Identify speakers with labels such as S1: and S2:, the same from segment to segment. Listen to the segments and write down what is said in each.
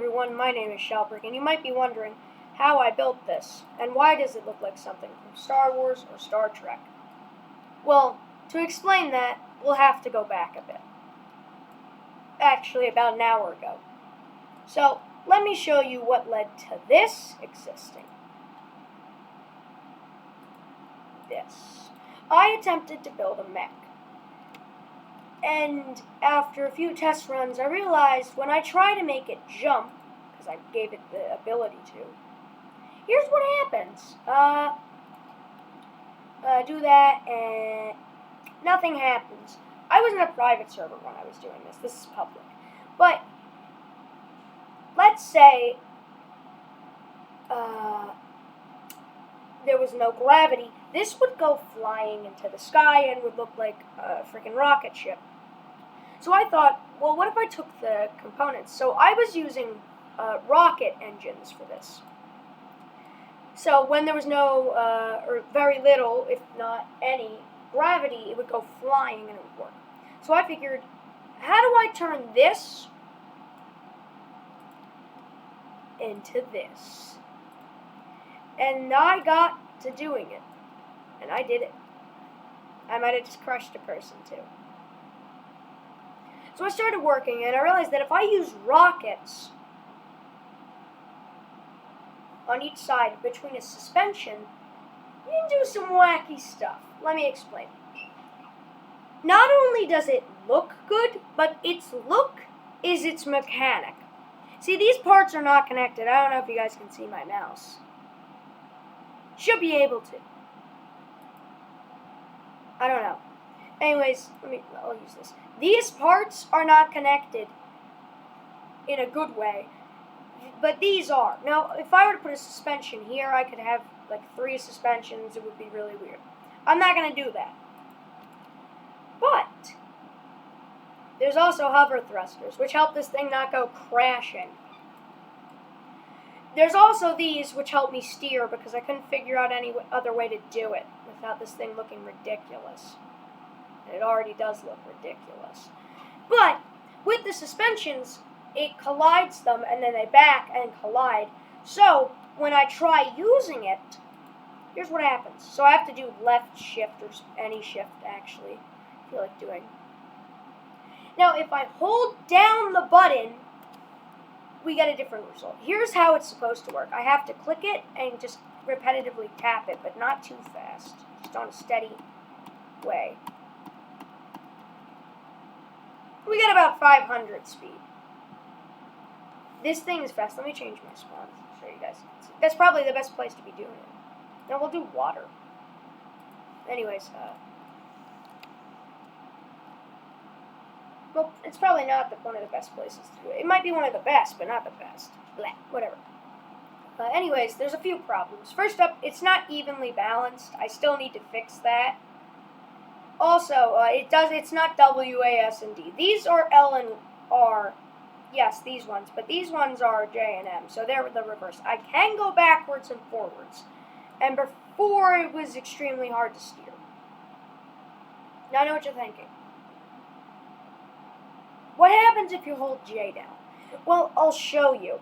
S1: everyone, my name is Shelbrick, and you might be wondering how I built this, and why does it look like something from Star Wars or Star Trek? Well, to explain that, we'll have to go back a bit. Actually, about an hour ago. So, let me show you what led to this existing. This. I attempted to build a mech. And after a few test runs, I realized when I try to make it jump, because I gave it the ability to, here's what happens. Do that, and nothing happens. I was in a private server when I was doing this. This is public. But, let's say there was no gravity. This would go flying into the sky and would look like a freaking rocket ship. So I thought, well, what if I took the components? So I was using rocket engines for this. So when there was no, or very little, if not any, gravity, it would go flying and it would work. So I figured, how do I turn this into this? And I got to doing it. And I did it. I might have just crushed a person too. So I started working, and I realized that if I use rockets on each side between a suspension, you can do some wacky stuff. Let me explain. Not only does it look good, but its look is its mechanic. See, these parts are not connected. I don't know if you guys can see my mouse. Should be able to. I don't know. Anyways, I'll use this. These parts are not connected in a good way, but these are. Now, if I were to put a suspension here, I could have like 3 suspensions. It would be really weird. I'm not going to do that. But there's also hover thrusters, which help this thing not go crashing. There's also these, which help me steer, because I couldn't figure out any other way to do it without this thing looking ridiculous. And it already does look ridiculous. But with the suspensions, it collides them, and then they back and collide. So when I try using it, here's what happens. So I have to do left shift, or any shift, actually, I feel like doing. Now, if I hold down the button, we get a different result. Here's how it's supposed to work. I have to click it and just repetitively tap it, but not too fast. Just on a steady way. We get about 500 speed. This thing is fast. Let me change my spawn so you guys can see. That's probably the best place to be doing it. Now we'll do water. Anyways, well, it's probably not one of the best places to do it. It might be one of the best, but not the best. Blah, whatever. Anyways, there's a few problems. First up, it's not evenly balanced. I still need to fix that. Also, it's not W, A, S, and D. These are L and R. Yes, these ones. But these ones are J and M, so they're the reverse. I can go backwards and forwards. And before, it was extremely hard to steer. Now I know what you're thinking. What happens if you hold J down? Well, I'll show you.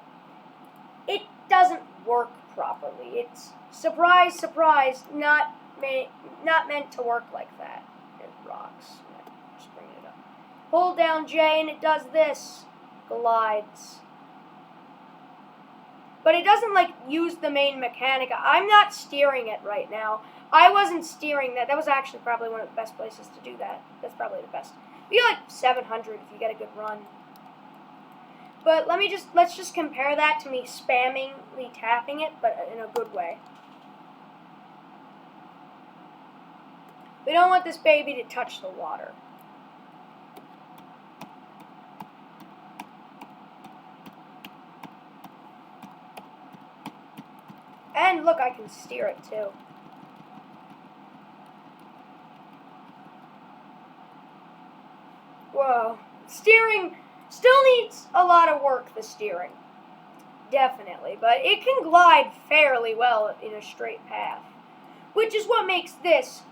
S1: It doesn't work properly. It's, surprise, surprise, not meant to work like that. It rocks. Just bring it up. Hold down J and it does this. Glides. But it doesn't, like, use the main mechanic. I'm not steering it right now. I wasn't steering that. That was actually probably one of the best places to do that. That's probably the best. You get like 700 if you get a good run. But let's just compare that to me spammingly tapping it, but in a good way. We don't want this baby to touch the water. And look, I can steer it too. Whoa. Steering still needs a lot of work, the steering. Definitely. But it can glide fairly well in a straight path. Which is what makes this,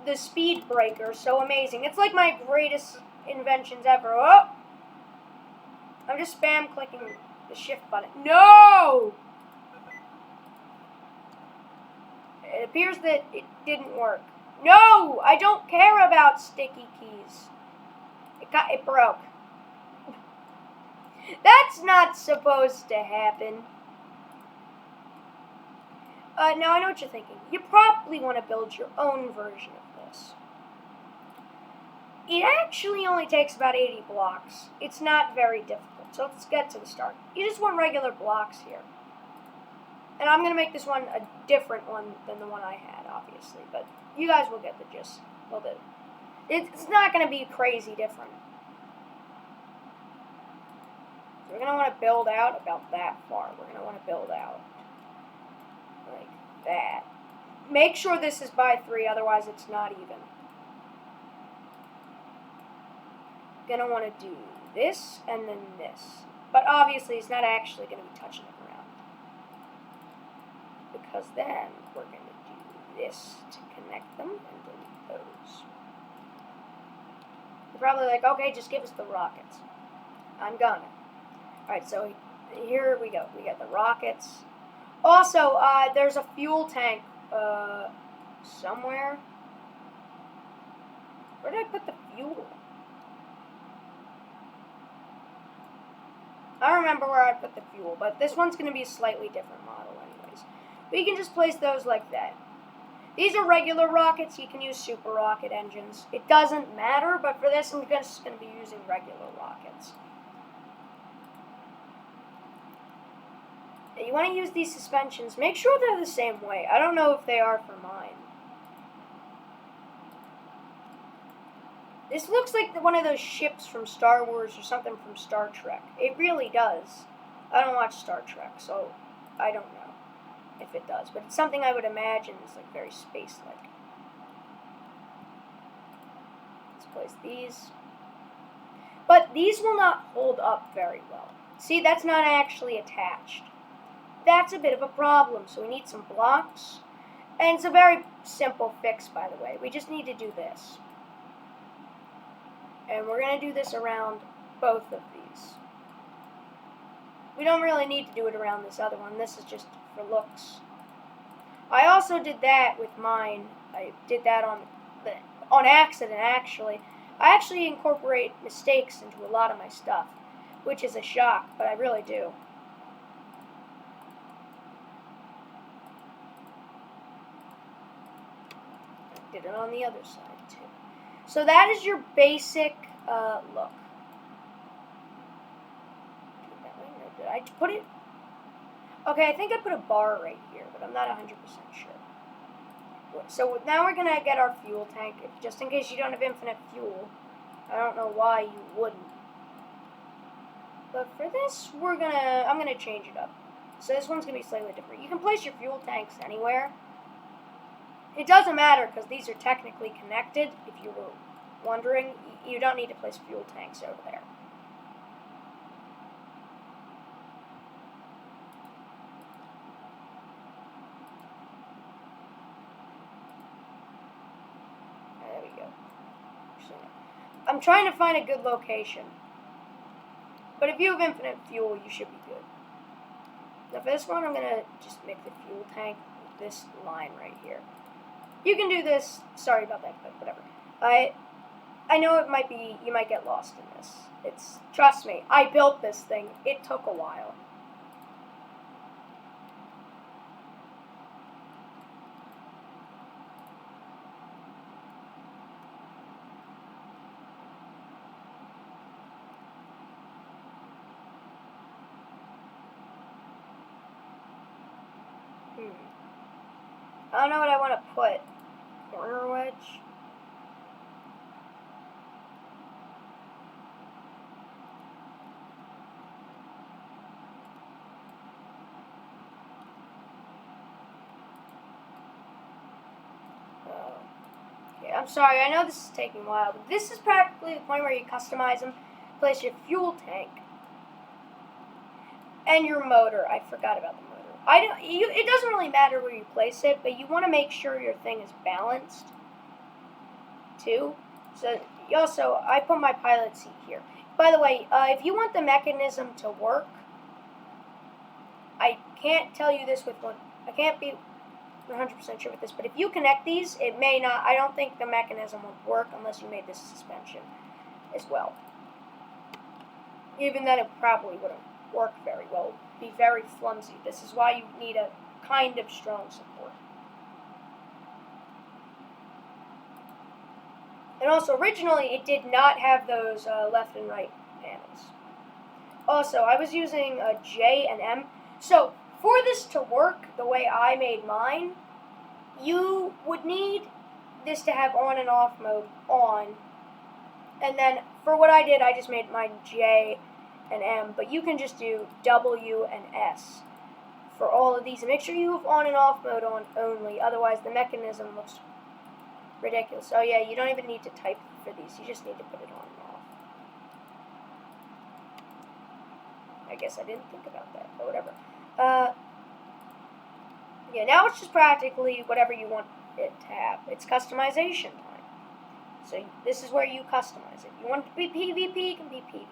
S1: the speed breaker, so amazing. It's like my greatest inventions ever. Oh! I'm just spam clicking The shift button. No! It appears that it didn't work. No! I don't care about sticky keys. It broke. That's not supposed to happen. Now I know what you're thinking. You probably want to build your own version of this. It actually only takes about 80 blocks. It's not very difficult. So let's get to the start. You just want regular blocks here. And I'm going to make this one a different one than the one I had, obviously. But you guys will get the gist. Will do. It's not going to be crazy different. So we're going to want to build out about that far. We're going to want to build out like that. Make sure this is by 3, otherwise it's not even. Going to want to do this and then this. But obviously it's not actually going to be touching the ground. Because then we're going to do this to connect them and delete those. You're probably like, okay, just give us the rockets. I'm gonna. Alright, so here we go. We got the rockets. Also, there's a fuel tank somewhere. Where did I put the fuel? I don't remember where I put the fuel, but this one's going to be a slightly different model anyways. But you can just place those like that. These are regular rockets. You can use super rocket engines. It doesn't matter, but for this, I'm just going to be using regular rockets. You want to use these suspensions. Make sure they're the same way. I don't know if they are for mine. This looks like one of those ships from Star Wars or something from Star Trek. It really does. I don't watch Star Trek, so I don't know if it does. But it's something I would imagine is like very space-like. Let's place these. But these will not hold up very well. See, that's not actually attached. That's a bit of a problem, so we need some blocks. And it's a very simple fix, by the way. We just need to do this. And we're going to do this around both of these. We don't really need to do it around this other one. This is just for looks. I also did that with mine. I did that on accident, actually. I actually incorporate mistakes into a lot of my stuff, which is a shock, but I really do. I did it on the other side, too. So that is your basic look. Did I put it? Okay, I think I put a bar right here, but I'm not 100% sure. So now we're going to get our fuel tank, just in case you don't have infinite fuel. I don't know why you wouldn't. But for this, I'm going to change it up. So this one's going to be slightly different. You can place your fuel tanks anywhere. It doesn't matter because these are technically connected. If you were wondering, you don't need to place fuel tanks over there. There we go. I'm trying to find a good location. But if you have infinite fuel, you should be good. Now for this one, I'm going to just make the fuel tank with this line right here. You can do this. Sorry about that, but whatever. I know you might get lost in this. Trust me, I built this thing. It took a while. I don't know what I want to put. Corner wedge. Okay, I'm sorry, I know this is taking a while, but this is practically the point where you customize them. Place your fuel tank. And your motor. I forgot about the motor. It doesn't really matter where you place it, but you want to make sure your thing is balanced, too. So, I put my pilot seat here. By the way, if you want the mechanism to work, I can't tell you this with one. I can't be 100% sure with this, but if you connect these, it may not. I don't think the mechanism would work unless you made this suspension as well. Even then, it probably wouldn't work very well. It would be very flimsy. This is why you need a kind of strong support. And also, originally, it did not have those left and right panels. Also, I was using a J and M. So, for this to work the way I made mine, you would need this to have on and off mode on. And then, for what I did, I just made mine J and M. But you can just do W and S for all of these. And make sure you have on and off mode on only. Otherwise, the mechanism looks ridiculous. Oh yeah, you don't even need to type for these. You just need to put it on and off. I guess I didn't think about that, but whatever. Yeah, now it's just practically whatever you want it to have. It's customization time. So this is where you customize it. You want it to be PvP, it can be PvP.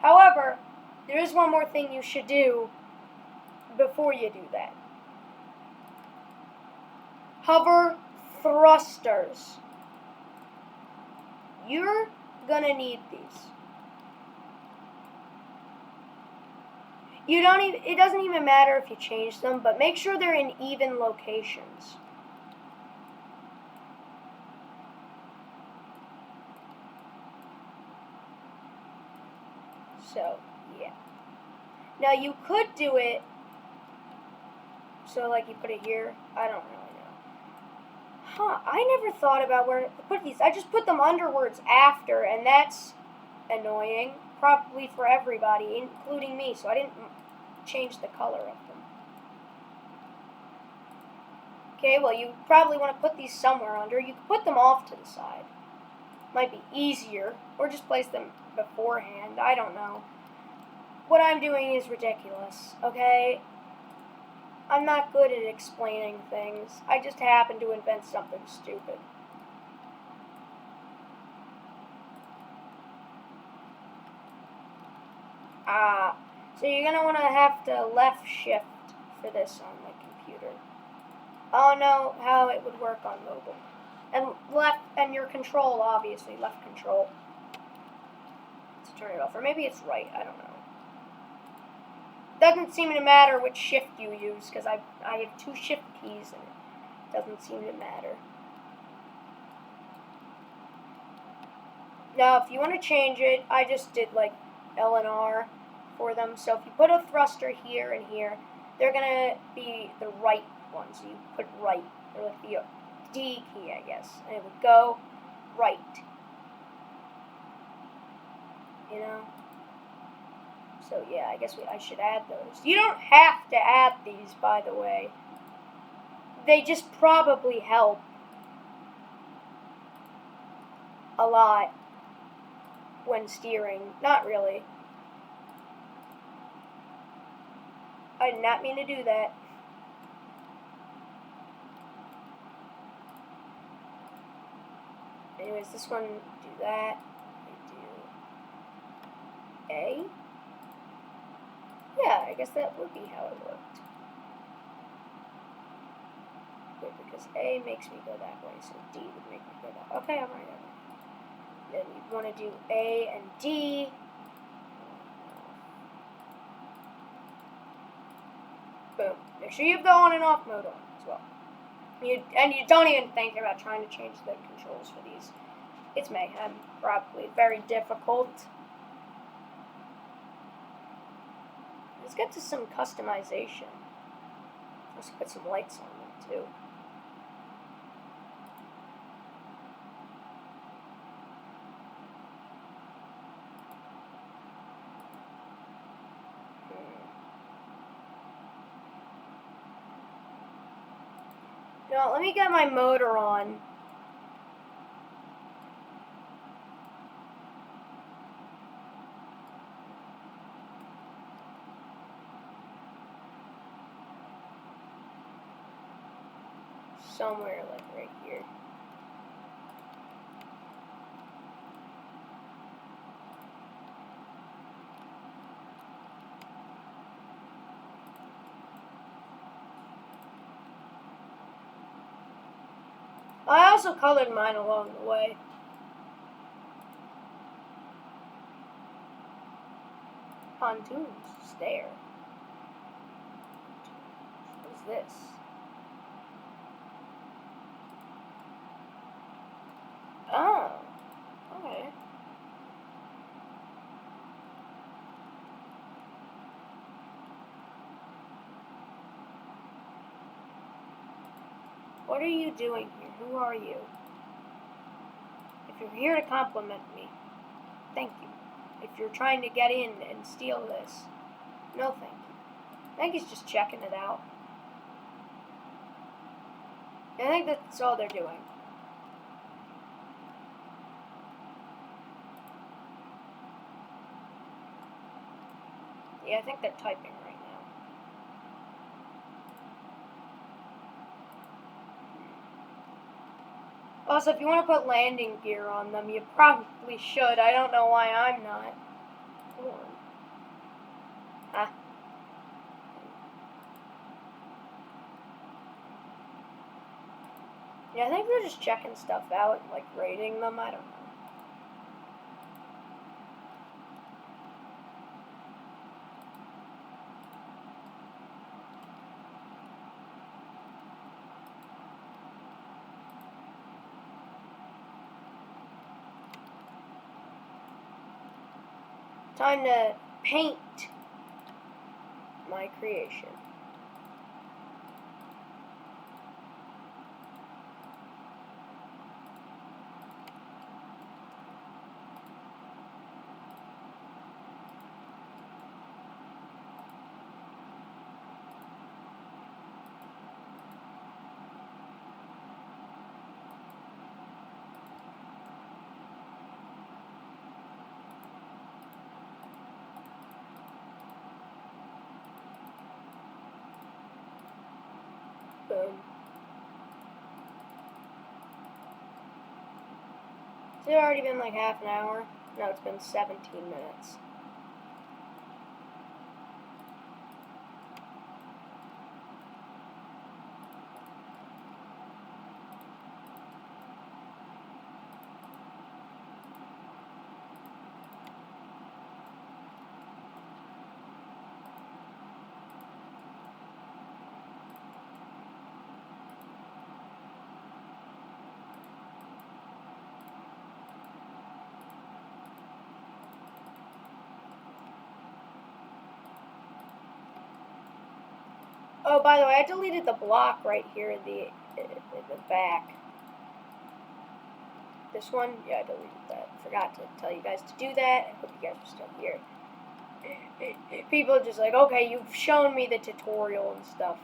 S1: However, there is one more thing you should do before you do that. Hover thrusters. You're gonna need these. It doesn't even matter if you change them, but make sure they're in even locations. So, yeah. Now you could do it so like you put it here. I don't really know. Huh, I never thought about where to put these. I just put them underwards after, and that's annoying. Probably for everybody, including me, so I didn't change the color of them. Okay, well, you probably want to put these somewhere under. You can put them off to the side. Might be easier, or just place them beforehand. I don't know. What I'm doing is ridiculous, okay? I'm not good at explaining things. I just happen to invent something stupid. So you're going to want to have to left shift for this on the computer. I don't know how it would work on mobile. And left, and your control, obviously, left control. Let's turn it off. Or maybe it's right, I don't know. Doesn't seem to matter which shift you use, because I have 2 shift keys, and it doesn't seem to matter. Now, if you want to change it, I just did like L and R for them. So if you put a thruster here and here, they're going to be the right one. So you put right, or like the D key, I guess, and it would go right. You know? So yeah, I guess I should add those. You don't have to add these, by the way. They just probably help a lot when steering. Not really. I did not mean to do that. Anyways, this one, do that. I do A. Yeah, I guess that would be how it worked. Good, because A makes me go that way, so D would make me go that way. Okay, I'm right. Then you want to do A and D. Boom. Make sure you have the on and off mode on as well. You don't even think about trying to change the controls for these. It's mayhem, probably very difficult. Let's get to some customization. Let's put some lights on them too. Now, let me get my motor on. Somewhere like right here. I also colored mine along the way. Pontoons. Stair. What is this? Oh. Okay. What are you doing here? Who are you? If you're here to compliment me, thank you. If you're trying to get in and steal this, no thank you. I think he's just checking it out. I think that's all they're doing. Yeah, I think they're typing right now. Also, if you want to put landing gear on them, you probably should. I don't know why I'm not. Come on. Ah. Yeah, I think they're just checking stuff out and, like, rating them. I don't know. Time to paint my creation. Boom. Has it already been like half an hour? No, it's been 17 minutes. Oh, by the way, I deleted the block right here in the back. This one, yeah, I deleted that. Forgot to tell you guys to do that. I hope you guys are still here. People are just like, okay, you've shown me the tutorial and stuff.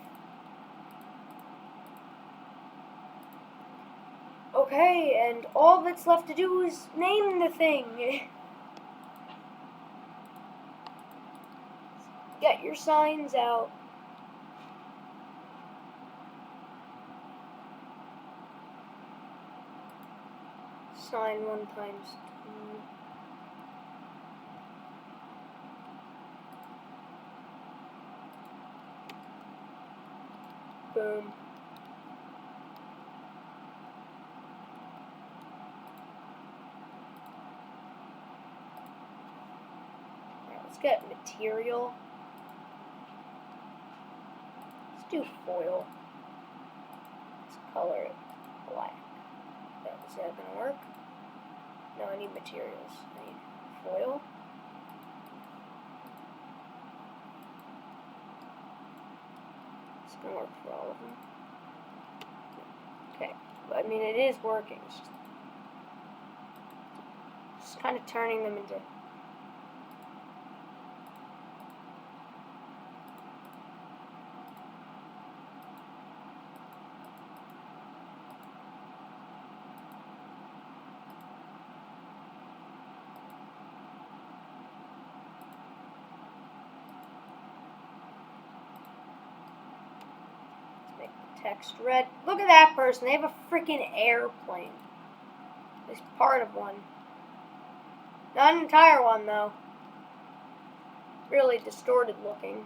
S1: Okay, and all that's left to do is name the thing. Get your signs out. Sign 1 times 2. Boom. Alright, let's get material. Let's do foil. Let's color it black. Is that gonna work? No, I need materials. I need foil. It's gonna work for all of them. Okay, but I mean it is working. It's just kind of turning them into. Text red. Look at that person. They have a freaking airplane. It's part of one. Not an entire one, though. Really distorted looking.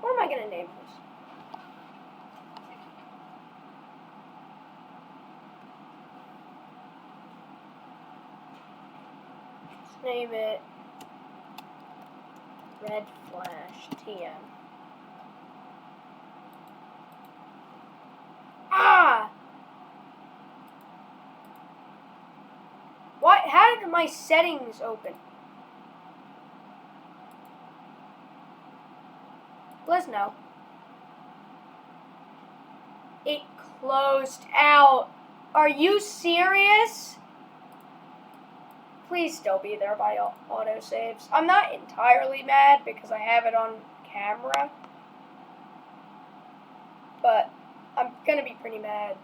S1: What am I going to name this? name it Red Flash TM. Ah! What? How did my settings open? Let's know. It closed out. Are you serious? Please still be there by autosaves. I'm not entirely mad because I have it on camera. But I'm gonna be pretty mad.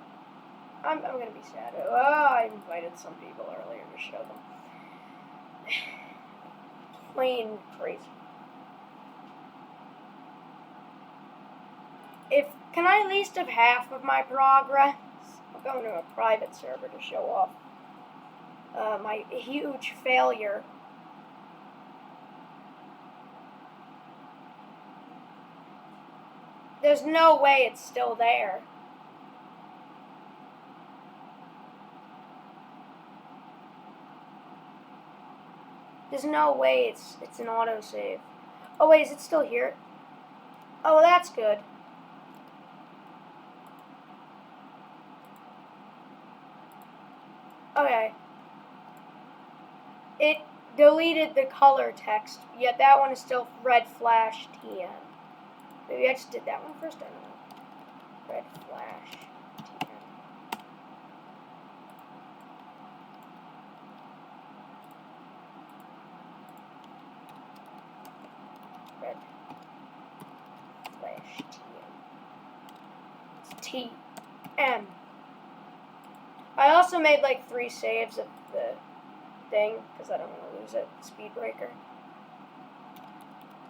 S1: I'm gonna be sad. Oh, I invited some people earlier to show them. Plane Crazy. Can I at least have half of my progress? I'm going to a private server to show off my huge failure. There's no way it's still there. There's no way it's an autosave. Oh wait, is it still here? Oh, that's good. Okay. It deleted the color text, yet that one is still Red Flash TM. Maybe I just did that one first, I don't know. Red Flash TM. Red Flash TM. It's TM. I also made like 3 saves of the thing, because I don't want to lose it. Speed breaker.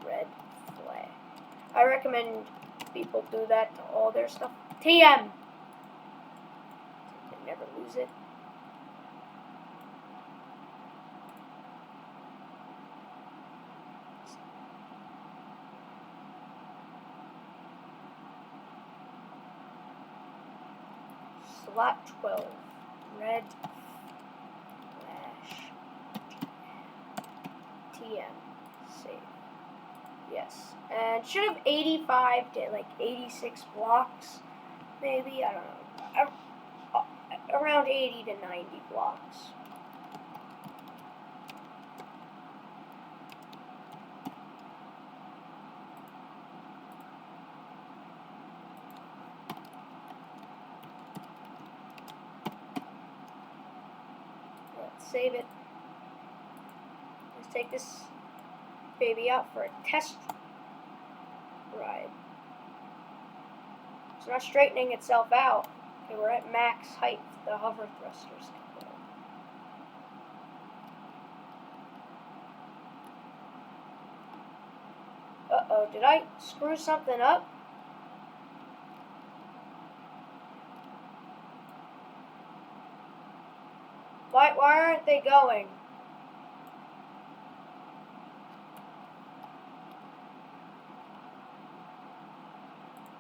S1: Red flag. I recommend people do that to all their stuff. TM! They never lose it. Slot 12. Red Flash TM. Save. Yes. And should have 85 to like 86 blocks. Maybe, I don't know. Around 80 to 90 blocks. Save it. Let's take this baby out for a test ride. It's not straightening itself out. Okay, we're at max height. The hover thrusters can go. Uh-oh, did I screw something up? Why aren't they going?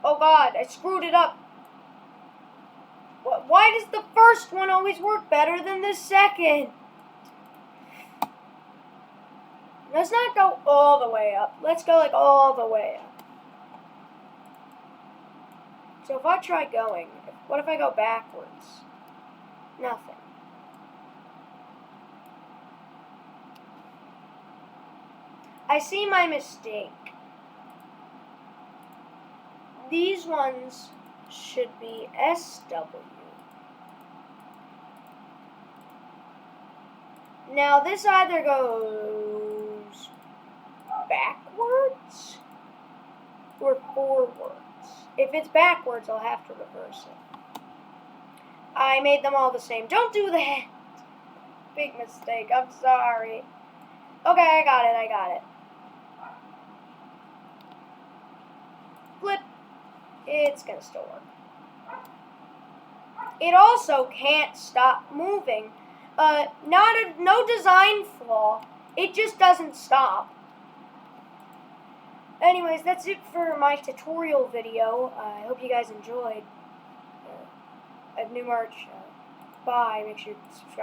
S1: Oh God, I screwed it up. Why does the first one always work better than the second? Let's not go all the way up. Let's go like all the way up. So if I try going, what if I go backwards? Nothing. I see my mistake. These ones should be SW. Now this either goes backwards or forwards. If it's backwards, I'll have to reverse it. I made them all the same. Don't do that! Big mistake, I'm sorry. Okay, I got it. Flip. It's gonna still work. It also can't stop moving. No design flaw. It just doesn't stop. Anyways, that's it for my tutorial video. I hope you guys enjoyed. I have new merch. Bye. Make sure you subscribe.